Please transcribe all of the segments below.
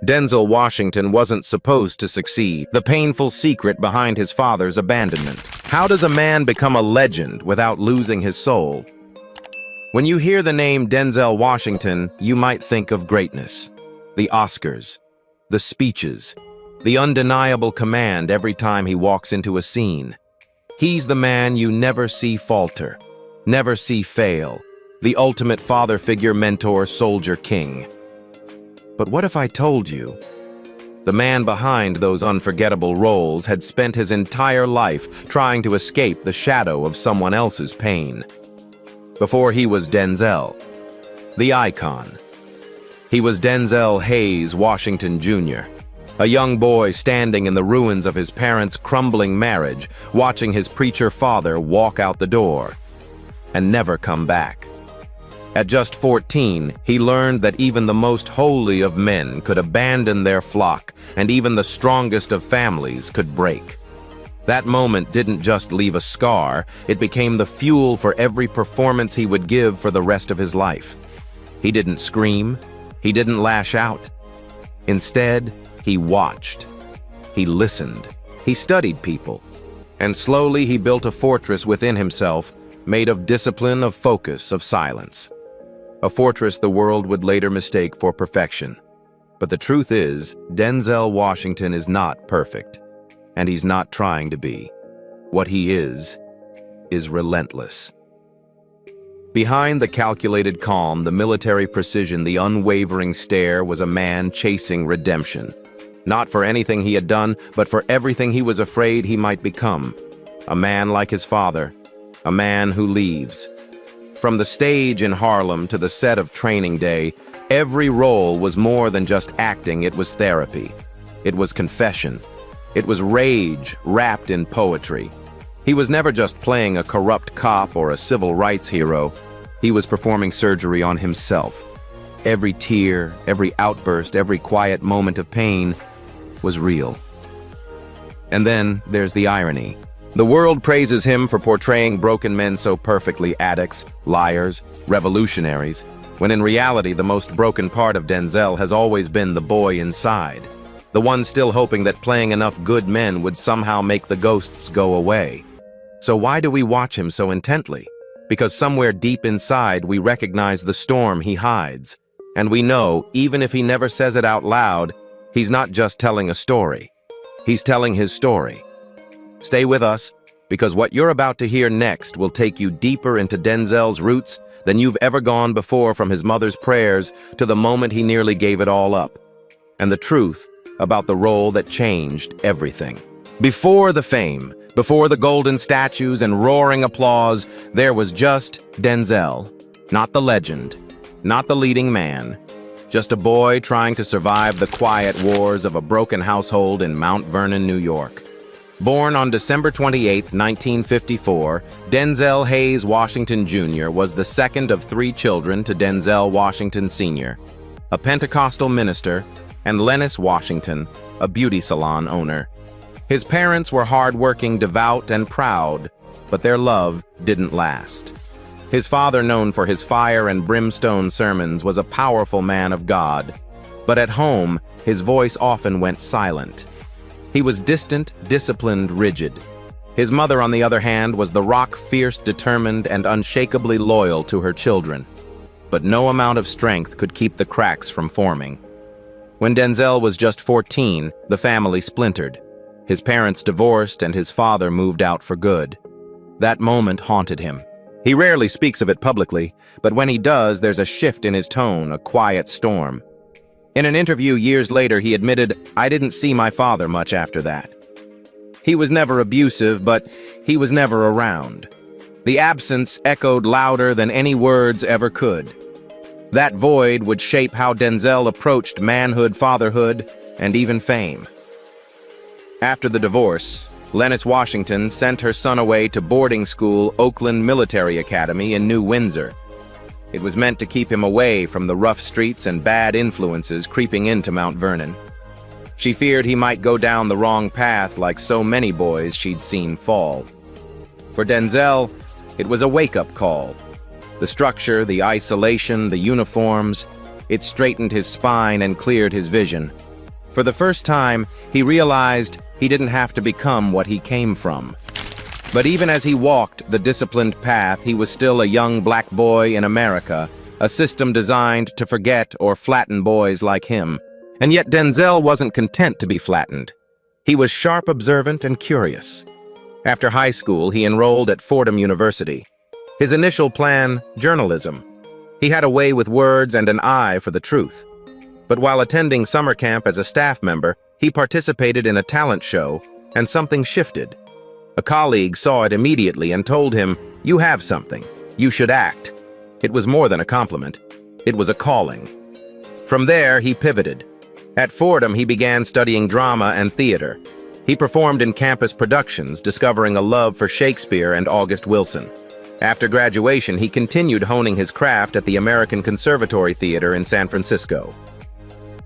Denzel Washington wasn't supposed to succeed. The painful secret behind his father's abandonment. How does a man become a legend without losing his soul? When you hear the name Denzel Washington, you might think of greatness. The Oscars, the speeches, the undeniable command every time he walks into a scene. He's the man you never see falter, never see fail, the ultimate father figure, mentor, soldier, king. But what if I told you the man behind those unforgettable roles had spent his entire life trying to escape the shadow of someone else's pain? Before he was Denzel, the icon. He was Denzel Hayes Washington Jr., a young boy standing in the ruins of his parents' crumbling marriage, watching his preacher father walk out the door and never come back. At just 14, he learned that even the most holy of men could abandon their flock, and even the strongest of families could break. That moment didn't just leave a scar, it became the fuel for every performance he would give for the rest of his life. He didn't scream, he didn't lash out. Instead, he watched, he listened, he studied people, and slowly he built a fortress within himself, made of discipline, of focus, of silence. A fortress the world would later mistake for perfection. But the truth is, Denzel Washington is not perfect, and he's not trying to be. What he is relentless. Behind the calculated calm, the military precision, the unwavering stare was a man chasing redemption. Not for anything he had done, but for everything he was afraid he might become. A man like his father, a man who leaves. From the stage in Harlem to the set of Training Day, every role was more than just acting, it was therapy. It was confession. It was rage wrapped in poetry. He was never just playing a corrupt cop or a civil rights hero. He was performing surgery on himself. Every tear, every outburst, every quiet moment of pain was real. And then there's the irony. The world praises him for portraying broken men so perfectly, addicts, liars, revolutionaries, when in reality the most broken part of Denzel has always been the boy inside, the one still hoping that playing enough good men would somehow make the ghosts go away. So why do we watch him so intently? Because somewhere deep inside we recognize the storm he hides, and we know, even if he never says it out loud, he's not just telling a story. He's telling his story. Stay with us, because what you're about to hear next will take you deeper into Denzel's roots than you've ever gone before, from his mother's prayers to the moment he nearly gave it all up, and the truth about the role that changed everything. Before the fame, before the golden statues and roaring applause, there was just Denzel, not the legend, not the leading man, just a boy trying to survive the quiet wars of a broken household in Mount Vernon, New York. Born on December 28, 1954, Denzel Hayes Washington Jr. was the second of 3 children to Denzel Washington Sr., a Pentecostal minister, and Lennis Washington, a beauty salon owner. His parents were hardworking, devout, and proud, but their love didn't last. His father, known for his fire and brimstone sermons, was a powerful man of God, but at home, his voice often went silent. He was distant, disciplined, rigid. His mother, on the other hand, was the rock, fierce, determined, and unshakably loyal to her children. But no amount of strength could keep the cracks from forming. When Denzel was just 14, the family splintered. His parents divorced and his father moved out for good. That moment haunted him. He rarely speaks of it publicly, but when he does, there's a shift in his tone, a quiet storm. In an interview years later, he admitted, "I didn't see my father much after that." He was never abusive, but he was never around. The absence echoed louder than any words ever could. That void would shape how Denzel approached manhood, fatherhood, and even fame. After the divorce, Lennis Washington sent her son away to boarding school Oakland Military Academy in New Windsor. It was meant to keep him away from the rough streets and bad influences creeping into Mount Vernon. She feared he might go down the wrong path like so many boys she'd seen fall. For Denzel, it was a wake-up call. The structure, the isolation, the uniforms, It straightened his spine and cleared his vision. For the first time, he realized he didn't have to become what he came from. But even as he walked the disciplined path, he was still a young black boy in America, a system designed to forget or flatten boys like him. And yet Denzel wasn't content to be flattened. He was sharp, observant, and curious. After high school, he enrolled at Fordham University. His initial plan, journalism. He had a way with words and an eye for the truth. But while attending summer camp as a staff member, he participated in a talent show, and something shifted. A colleague saw it immediately and told him, "You have something. You should act." It was more than a compliment. It was a calling. From there, he pivoted. At Fordham, he began studying drama and theater. He performed in campus productions, discovering a love for Shakespeare and August Wilson. After graduation, he continued honing his craft at the American Conservatory Theater in San Francisco.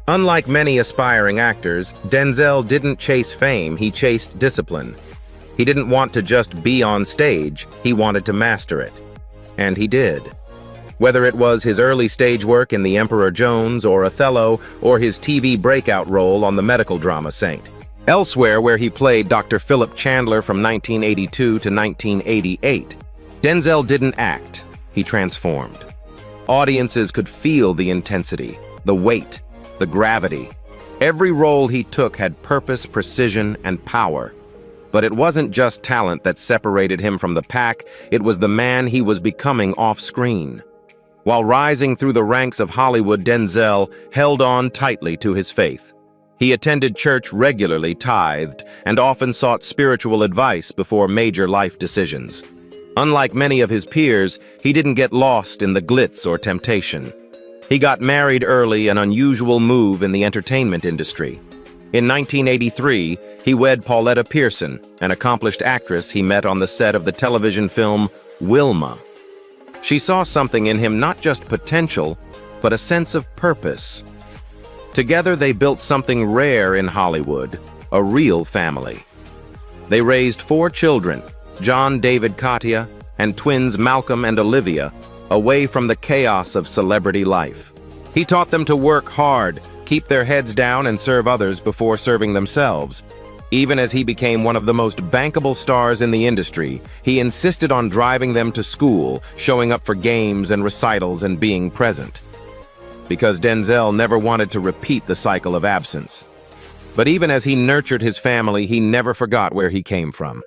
Unlike many aspiring actors, Denzel didn't chase fame, he chased discipline. He didn't want to just be on stage, he wanted to master it. And he did. Whether it was his early stage work in The Emperor Jones or Othello, or his TV breakout role on the medical drama Saint. Elsewhere, where he played Dr. Philip Chandler from 1982 to 1988, Denzel didn't act, he transformed. Audiences could feel the intensity, the weight, the gravity. Every role he took had purpose, precision, and power. But it wasn't just talent that separated him from the pack, it was the man he was becoming off-screen. While rising through the ranks of Hollywood, Denzel held on tightly to his faith. He attended church regularly, tithed, and often sought spiritual advice before major life decisions. Unlike many of his peers, he didn't get lost in the glitz or temptation. He got married early, an unusual move in the entertainment industry. In 1983, he wed Pauletta Pearson, an accomplished actress he met on the set of the television film Wilma. She saw something in him, not just potential, but a sense of purpose. Together they built something rare in Hollywood, a real family. They raised 4 children, John, David, Katia, and twins Malcolm and Olivia, away from the chaos of celebrity life. He taught them to work hard, keep their heads down, and serve others before serving themselves. Even as he became one of the most bankable stars in the industry, he insisted on driving them to school, showing up for games and recitals, and being present. Because Denzel never wanted to repeat the cycle of absence. But even as he nurtured his family, he never forgot where he came from.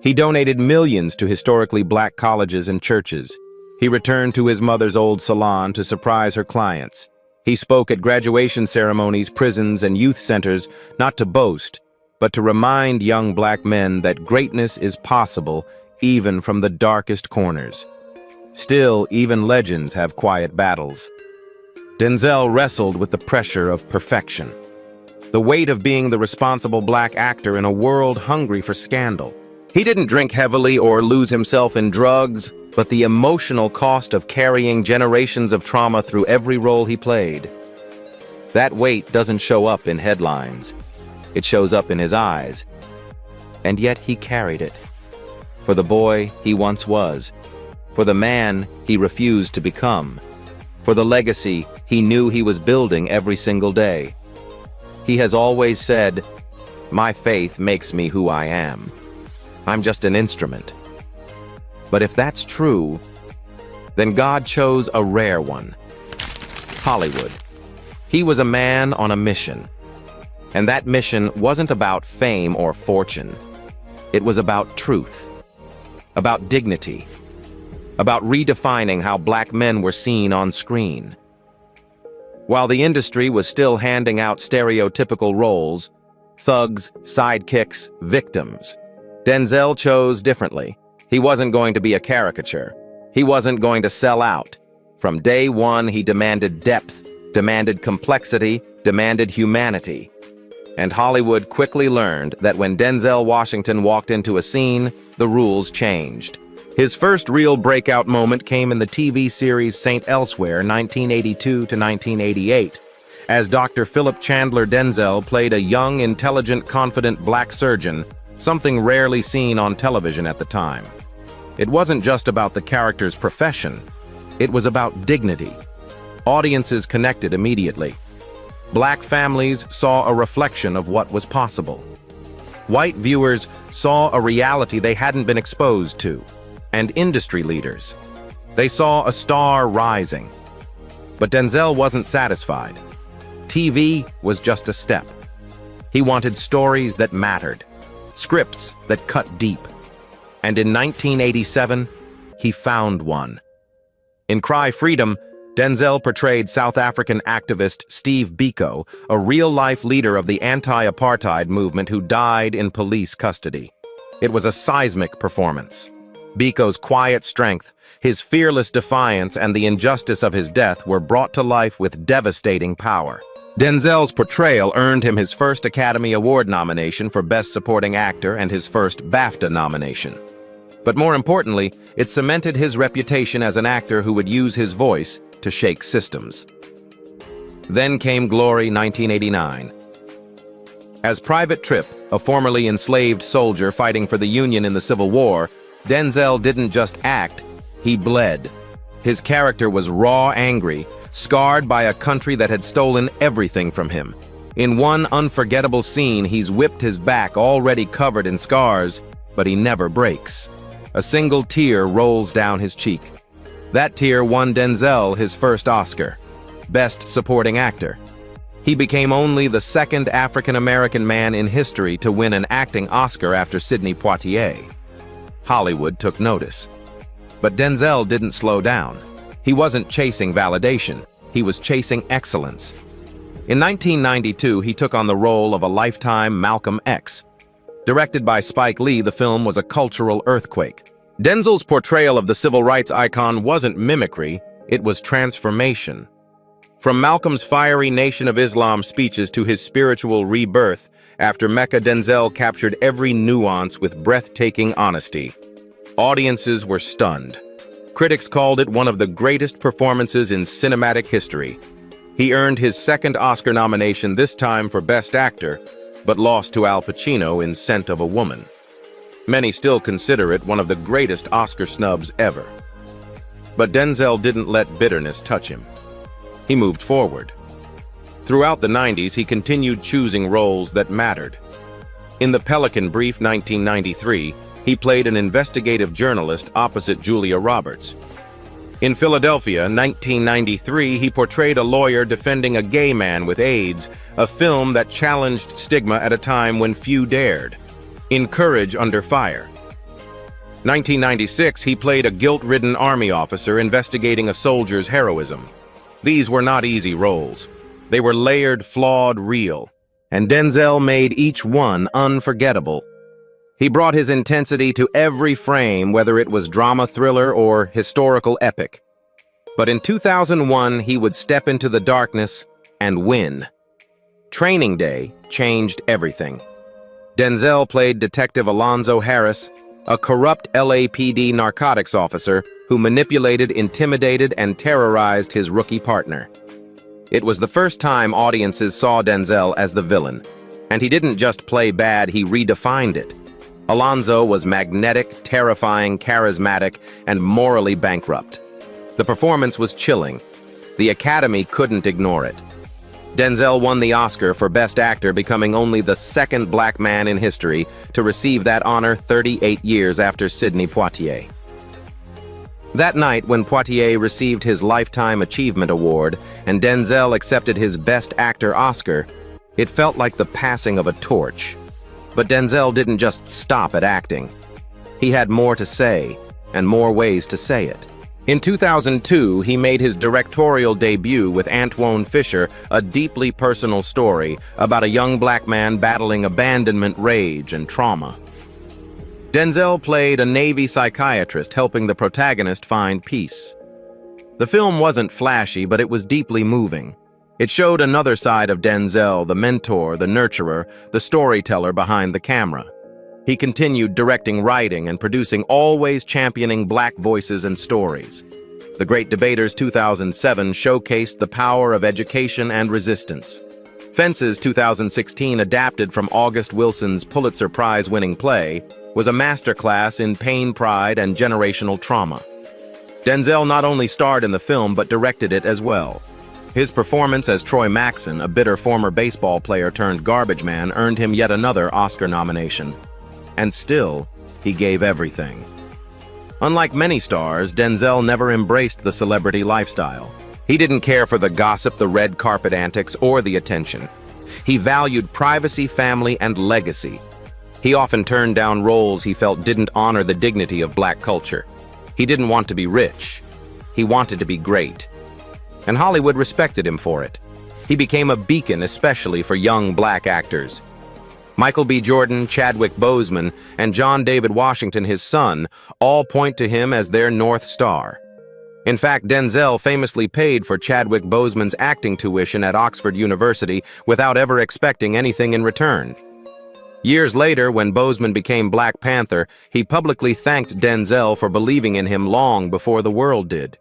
He donated millions to historically black colleges and churches. He returned to his mother's old salon to surprise her clients. He spoke at graduation ceremonies, prisons, and youth centers, not to boast, but to remind young black men that greatness is possible even from the darkest corners. Still, even legends have quiet battles. Denzel wrestled with the pressure of perfection, the weight of being the responsible black actor in a world hungry for scandal. He didn't drink heavily or lose himself in drugs, but the emotional cost of carrying generations of trauma through every role he played. That weight doesn't show up in headlines. It shows up in his eyes. And yet he carried it. For the boy he once was. For the man he refused to become. For the legacy he knew he was building every single day. He has always said, "My faith makes me who I am. I'm just an instrument." But if that's true, then God chose a rare one. Hollywood. He was a man on a mission. And that mission wasn't about fame or fortune. It was about truth, about dignity, about redefining how black men were seen on screen. While the industry was still handing out stereotypical roles, thugs, sidekicks, victims, Denzel chose differently. He wasn't going to be a caricature. He wasn't going to sell out. From day one, he demanded depth, demanded complexity, demanded humanity. And Hollywood quickly learned that when Denzel Washington walked into a scene, the rules changed. His first real breakout moment came in the TV series Saint Elsewhere, 1982 to 1988. As Dr. Philip Chandler, Denzel played a young, intelligent, confident black surgeon, something rarely seen on television at the time. It wasn't just about the character's profession. It was about dignity. Audiences connected immediately. Black families saw a reflection of what was possible. White viewers saw a reality they hadn't been exposed to, and industry leaders. They saw a star rising. But Denzel wasn't satisfied. TV was just a step. He wanted stories that mattered, scripts that cut deep. And in 1987, he found one. In Cry Freedom, Denzel portrayed South African activist Steve Biko, a real-life leader of the anti-apartheid movement who died in police custody. It was a seismic performance. Biko's quiet strength, his fearless defiance, and the injustice of his death were brought to life with devastating power. Denzel's portrayal earned him his first Academy Award nomination for Best Supporting Actor and his first BAFTA nomination. But more importantly, it cemented his reputation as an actor who would use his voice to shake systems. Then came Glory 1989. As Private Tripp, a formerly enslaved soldier fighting for the Union in the Civil War, Denzel didn't just act, he bled. His character was raw, angry, scarred by a country that had stolen everything from him. In one unforgettable scene, he's whipped his back, already covered in scars, but he never breaks. A single tear rolls down his cheek. That tear won Denzel his first Oscar, Best Supporting Actor. He became only the second African-American man in history to win an acting Oscar after Sidney Poitier. Hollywood took notice. But Denzel didn't slow down. He wasn't chasing validation, he was chasing excellence. In 1992, he took on the role of a lifetime Malcolm X. Directed by Spike Lee, the film was a cultural earthquake. Denzel's portrayal of the civil rights icon wasn't mimicry, it was transformation. From Malcolm's fiery Nation of Islam speeches to his spiritual rebirth, after Mecca, Denzel captured every nuance with breathtaking honesty. Audiences were stunned. Critics called it one of the greatest performances in cinematic history. He earned his second Oscar nomination, this time for Best Actor, but lost to Al Pacino in Scent of a Woman. Many still consider it one of the greatest Oscar snubs ever. But Denzel didn't let bitterness touch him. He moved forward. Throughout the 90s, he continued choosing roles that mattered. In The Pelican Brief 1993, he played an investigative journalist opposite Julia Roberts. In Philadelphia 1993, he portrayed a lawyer defending a gay man with AIDS, a film that challenged stigma at a time when few dared. In Courage Under Fire 1996, he played a guilt-ridden army officer investigating a soldier's heroism. These were not easy roles. They were layered, flawed, real. And Denzel made each one unforgettable. He brought his intensity to every frame, whether it was drama thriller or historical epic. But in 2001, he would step into the darkness and win. Training Day changed everything. Denzel played Detective Alonzo Harris, a corrupt LAPD narcotics officer who manipulated, intimidated, and terrorized his rookie partner. It was the first time audiences saw Denzel as the villain, and he didn't just play bad, he redefined it. Alonzo was magnetic, terrifying, charismatic, and morally bankrupt. The performance was chilling. The Academy couldn't ignore it. Denzel won the Oscar for Best Actor, becoming only the second black man in history to receive that honor 38 years after Sidney Poitier. That night, when Poitier received his Lifetime Achievement Award and Denzel accepted his Best Actor Oscar, it felt like the passing of a torch. But Denzel didn't just stop at acting. He had more to say, and more ways to say it. In 2002, he made his directorial debut with Antwone Fisher, a deeply personal story about a young black man battling abandonment, rage, and trauma. Denzel played a Navy psychiatrist helping the protagonist find peace. The film wasn't flashy, but it was deeply moving. It showed another side of Denzel, the mentor, the nurturer, the storyteller behind the camera. He continued directing, writing, and producing, always championing black voices and stories. The Great Debaters 2007 showcased the power of education and resistance. Fences 2016, adapted from August Wilson's Pulitzer Prize-winning play, was a masterclass in pain, pride, and generational trauma. Denzel not only starred in the film but directed it as well. His performance as Troy Maxson, a bitter former baseball player turned garbage man, earned him yet another Oscar nomination. And still, he gave everything. Unlike many stars, Denzel never embraced the celebrity lifestyle. He didn't care for the gossip, the red carpet antics, or the attention. He valued privacy, family, and legacy. He often turned down roles he felt didn't honor the dignity of black culture. He didn't want to be rich. He wanted to be great. And Hollywood respected him for it. He became a beacon, especially for young black actors. Michael B. Jordan, Chadwick Boseman, and John David Washington, his son, all point to him as their North Star. In fact, Denzel famously paid for Chadwick Boseman's acting tuition at Oxford University without ever expecting anything in return. Years later, when Boseman became Black Panther, he publicly thanked Denzel for believing in him long before the world did.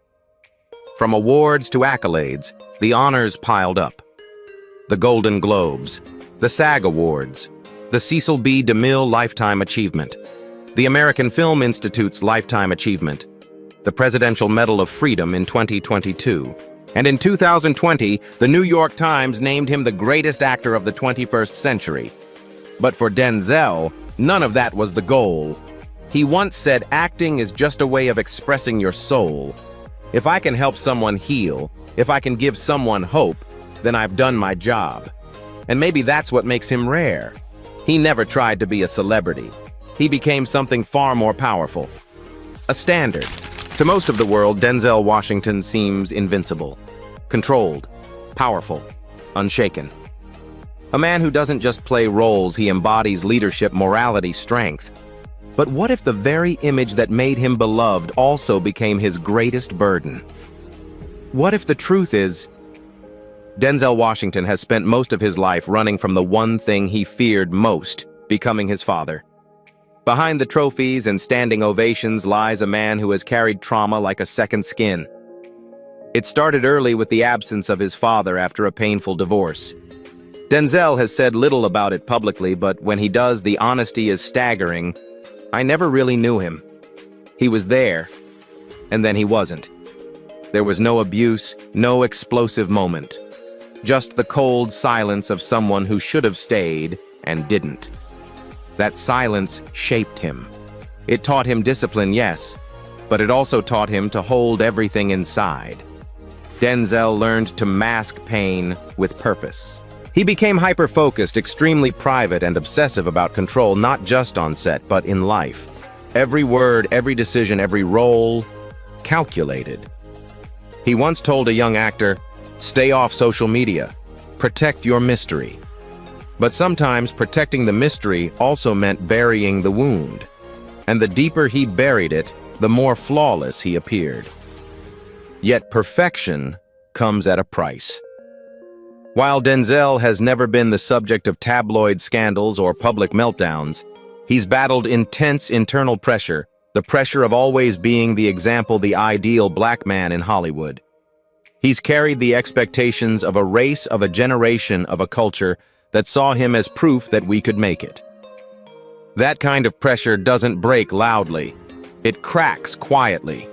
From awards to accolades, the honors piled up. The Golden Globes, the SAG Awards, the Cecil B. DeMille Lifetime Achievement, the American Film Institute's Lifetime Achievement, the Presidential Medal of Freedom in 2022, and in 2020, the New York Times named him the greatest actor of the 21st century. But for Denzel, none of that was the goal. He once said, "Acting is just a way of expressing your soul. If I can help someone heal, if I can give someone hope, then I've done my job." And maybe that's what makes him rare. He never tried to be a celebrity. He became something far more powerful. A standard. To most of the world, Denzel Washington seems invincible, controlled, powerful, unshaken. A man who doesn't just play roles, he embodies leadership, morality, strength. But what if the very image that made him beloved also became his greatest burden? What if the truth is, Denzel Washington has spent most of his life running from the one thing he feared most, becoming his father? Behind the trophies and standing ovations lies a man who has carried trauma like a second skin. It started early with the absence of his father after a painful divorce. Denzel has said little about it publicly, but when he does, the honesty is staggering. "I never really knew him. He was there, and then he wasn't. There was no abuse, no explosive moment. Just the cold silence of someone who should have stayed and didn't." That silence shaped him. It taught him discipline, yes, but it also taught him to hold everything inside. Denzel learned to mask pain with purpose. He became hyper-focused, extremely private, and obsessive about control, not just on set, but in life. Every word, every decision, every role, calculated. He once told a young actor, "Stay off social media. Protect your mystery." But sometimes protecting the mystery also meant burying the wound. And the deeper he buried it, the more flawless he appeared. Yet perfection comes at a price. While Denzel has never been the subject of tabloid scandals or public meltdowns, he's battled intense internal pressure, the pressure of always being the example, the ideal black man in Hollywood. He's carried the expectations of a race, of a generation, of a culture that saw him as proof that we could make it. That kind of pressure doesn't break loudly. It cracks quietly.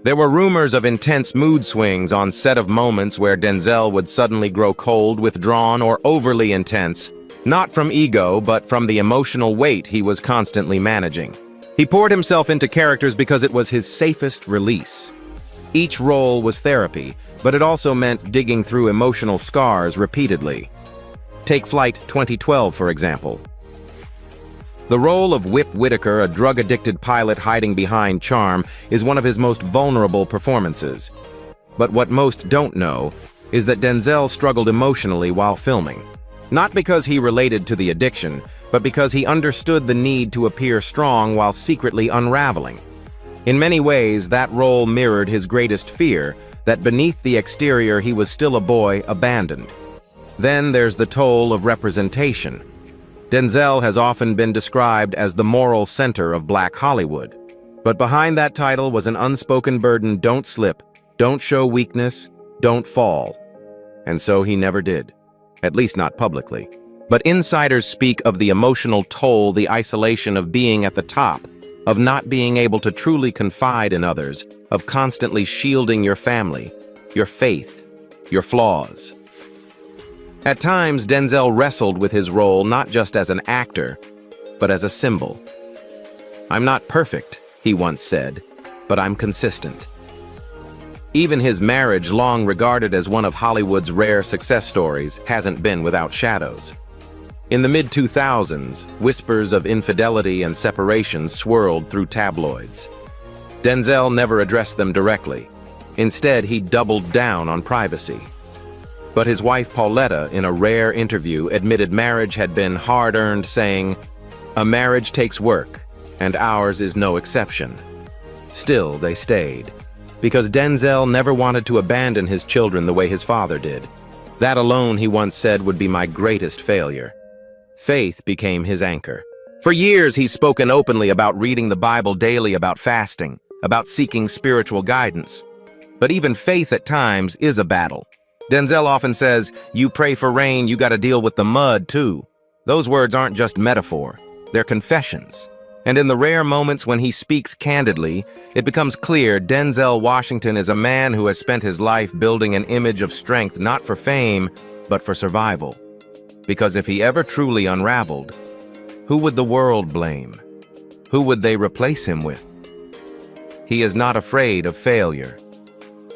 There were rumors of intense mood swings on set, of moments where Denzel would suddenly grow cold, withdrawn, or overly intense, not from ego, but from the emotional weight he was constantly managing. He poured himself into characters because it was his safest release. Each role was therapy, but it also meant digging through emotional scars repeatedly. Take Flight 2012, for example. The role of Whip Whitaker, a drug-addicted pilot hiding behind charm, is one of his most vulnerable performances. But what most don't know is that Denzel struggled emotionally while filming. Not because he related to the addiction, but because he understood the need to appear strong while secretly unraveling. In many ways, that role mirrored his greatest fear, that beneath the exterior he was still a boy abandoned. Then there's the toll of representation. Denzel has often been described as the moral center of Black Hollywood. But behind that title was an unspoken burden: don't slip, don't show weakness, don't fall. And so he never did, at least not publicly. But insiders speak of the emotional toll, the isolation of being at the top, of not being able to truly confide in others, of constantly shielding your family, your faith, your flaws. At times, Denzel wrestled with his role not just as an actor, but as a symbol. "I'm not perfect," he once said, "but I'm consistent." Even his marriage, long regarded as one of Hollywood's rare success stories, hasn't been without shadows. In the mid-2000s, whispers of infidelity and separation swirled through tabloids. Denzel never addressed them directly. Instead, he doubled down on privacy. But his wife Pauletta, in a rare interview, admitted marriage had been hard-earned, saying, "A marriage takes work, and ours is no exception." Still, they stayed, because Denzel never wanted to abandon his children the way his father did. That alone, he once said, would be my greatest failure. Faith became his anchor. For years, he's spoken openly about reading the Bible daily, about fasting, about seeking spiritual guidance. But even faith at times is a battle. Denzel often says, "You pray for rain, you gotta deal with the mud too." Those words aren't just metaphor, they're confessions. And in the rare moments when he speaks candidly, it becomes clear Denzel Washington is a man who has spent his life building an image of strength not for fame, but for survival. Because if he ever truly unraveled, who would the world blame? Who would they replace him with? He is not afraid of failure.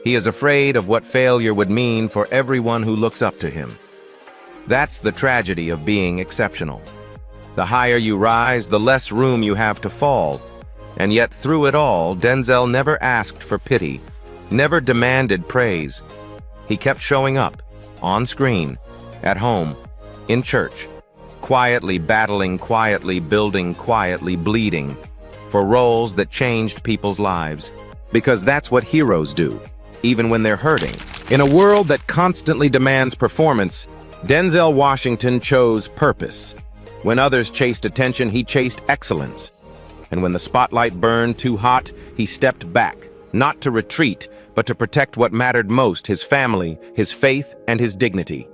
He is afraid of what failure would mean for everyone who looks up to him. That's the tragedy of being exceptional. The higher you rise, the less room you have to fall. And yet through it all, Denzel never asked for pity, never demanded praise. He kept showing up, on screen, at home, in church, quietly battling, quietly building, quietly bleeding, for roles that changed people's lives. Because that's what heroes do, even when they're hurting. In a world that constantly demands performance, Denzel Washington chose purpose. When others chased attention, he chased excellence. And when the spotlight burned too hot, he stepped back, not to retreat, but to protect what mattered most: his family, his faith, and his dignity.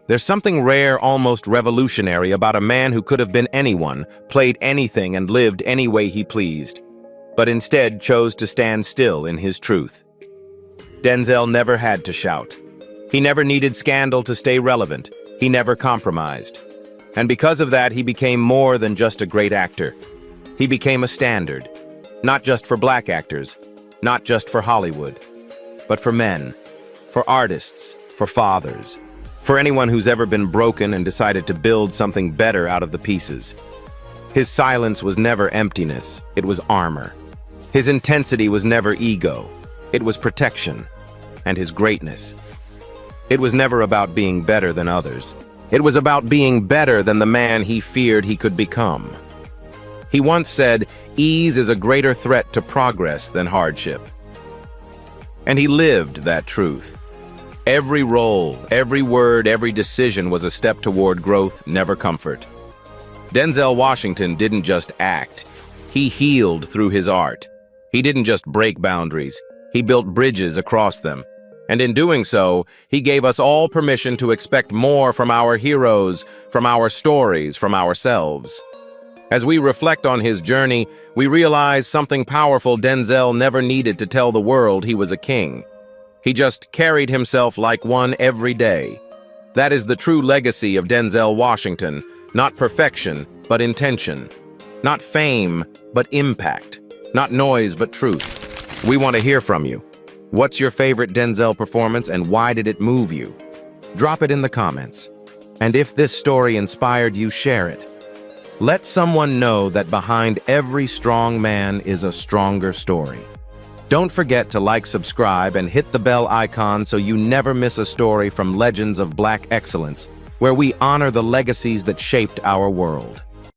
There's something rare, almost revolutionary, about a man who could have been anyone, played anything, and lived any way he pleased, but instead chose to stand still in his truth. Denzel never had to shout. He never needed scandal to stay relevant. He never compromised. And because of that, he became more than just a great actor. He became a standard, not just for black actors, not just for Hollywood, but for men, for artists, for fathers, for anyone who's ever been broken and decided to build something better out of the pieces. His silence was never emptiness, it was armor. His intensity was never ego, it was protection. And his greatness, it was never about being better than others. It was about being better than the man he feared he could become. He once said, "Ease is a greater threat to progress than hardship." And he lived that truth. Every role, every word, every decision was a step toward growth, never comfort. Denzel Washington didn't just act. He healed through his art. He didn't just break boundaries. He built bridges across them. And in doing so, he gave us all permission to expect more from our heroes, from our stories, from ourselves. As we reflect on his journey, we realize something powerful: Denzel never needed to tell the world he was a king. He just carried himself like one every day. That is the true legacy of Denzel Washington. Not perfection, but intention. Not fame, but impact. Not noise, but truth. We want to hear from you. What's your favorite Denzel performance and why did it move you? Drop it in the comments. And if this story inspired you, share it. Let someone know that behind every strong man is a stronger story. Don't forget to like, subscribe, and hit the bell icon so you never miss a story from Legends of Black Excellence, where we honor the legacies that shaped our world.